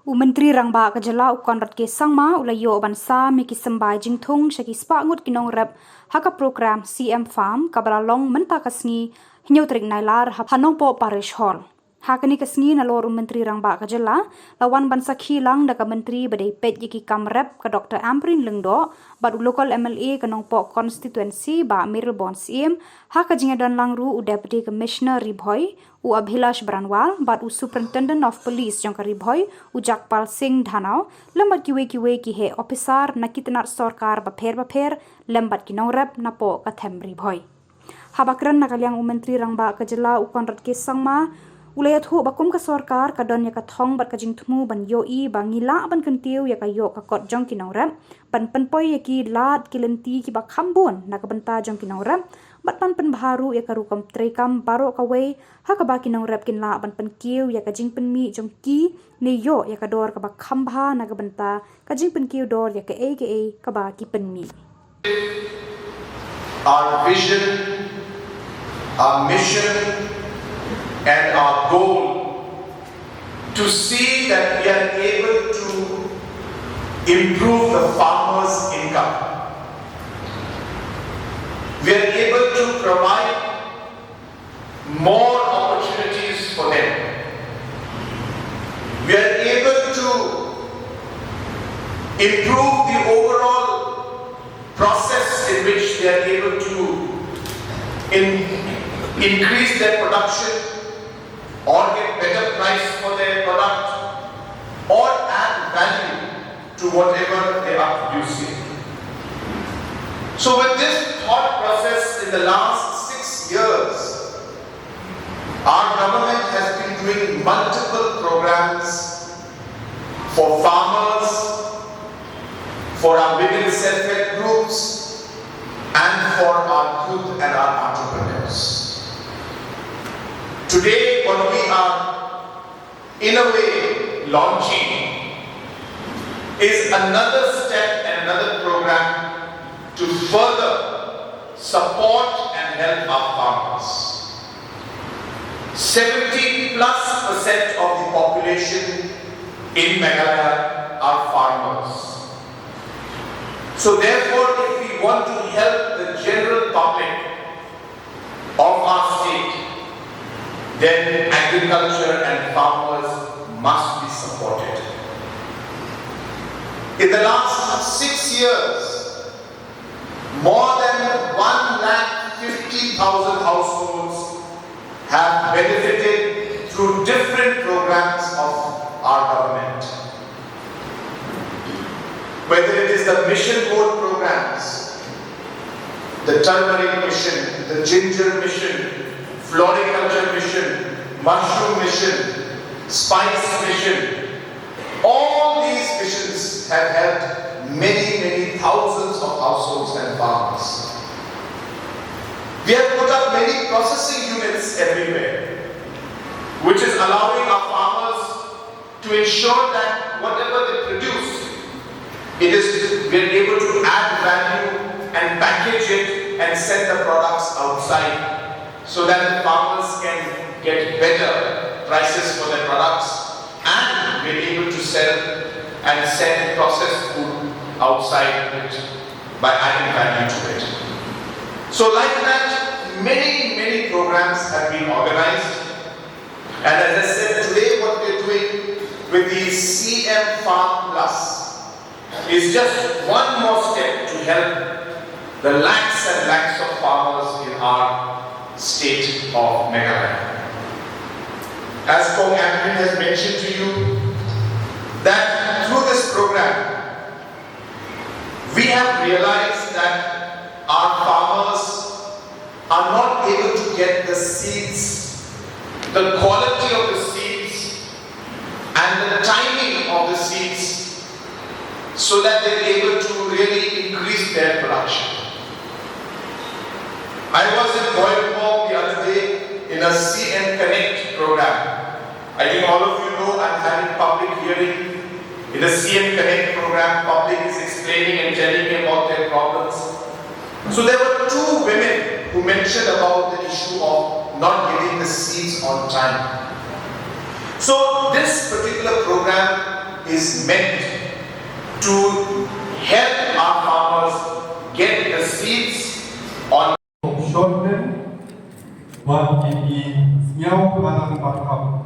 Myntri Rangbah ke Jylla Conrad Sangma ulayo bansa miki Symbai Jingthung shaki spah ngut ki Nongrep haka program CM Farm kabalalong mynta sngi Myntri Nailar Nongpoh Parish Hall. Hakane sngi Nalor Myntri Rangbah ke Jylla lawan bansa Shillong daka menteri badai peit yaki Nongrep ke Dr. Ampareen Lyngdoh bad Local MLA ke Nongpoh Konstituesi ba Mayralborn Syiem haka jingïadonlang ru Deputy Commissioner Ribhoi Abhilash Baranwal bad Superintendent of Police jong Ribhoi Jagpal Singh Dhanoa lembat kiwe ki Heh Ophisar nakitnar sarkar bapher lembat ki Nongrep napo kathem Ribhoi. Habakran nakaliang Myntri Rangbah ke Jylla Conrad Sangma ulayat hu bakum ka sarkar kadon ya ka thong bat ka jingthmu ban yoi bangila ban kentiu ya ka yo ka kot jong ki Nongrep ban penpoi ya ki lat ki lenti ki ba khambon na ka banta jong ki Nongrep bat pan pen baharu ya ka rukam trekam baro ka wei ha ka ba ki Nongrep kin la ban pen kiu ya ka jing pen mi jong ki ne yo ya ka dor ka ba khambha na ka banta ka jing pen kiu dor ya ka ka ba ki pen mi. Our vision, our mission, and our goal to see that we are able to improve the farmers' income. We are able to provide more opportunities for them. We are able to improve the overall process in which they are able to increase their production or get better price for their product or add value to whatever they are producing. So with this thought process in the last 6 years, our government has been doing multiple programs for farmers, for our women self-help groups, and for our youth and our entrepreneurs. Today, what we are in a way launching is another step and another program to further support and help our farmers. 70+% of the population in Meghalaya are farmers. So therefore, if we want to help the general public of our state, then agriculture and farmers must be supported. In the last 6 years, more than 150,000 households have benefited through different programs of our government. Whether it is the mission board programs, the turmeric mission, the ginger mission, floriculture mission, mushroom mission, spice mission, all these missions have helped many thousands of households and farmers. We have put up many processing units everywhere, which is allowing our farmers to ensure that whatever they produce, we are able to add value and package it and send the products outside, so that the farmers can get better prices for their products and be able to sell and send processed food outside by adding value to it. So like that, many programs have been organized, and as I said, today what we are doing with the CM Farm Plus is just one more step to help the lakhs and lakhs of farmers in our state of Meghalaya. As Ampareen has mentioned to you, that through this program, we have realized that our farmers are not able to get the seeds, the quality of the seeds, and the timing of the seeds, so that they're able to really increase their production. I was in Nongpoh the other day in a CM Connect program. I think all of you know I'm having public hearing. In the CM Connect program, public is explaining and telling me about their problems. So there were 2 women who mentioned about the issue of not getting the seeds on time. So this particular program is meant to help our farmers get the seeds on shorten what is nhau manang bakap.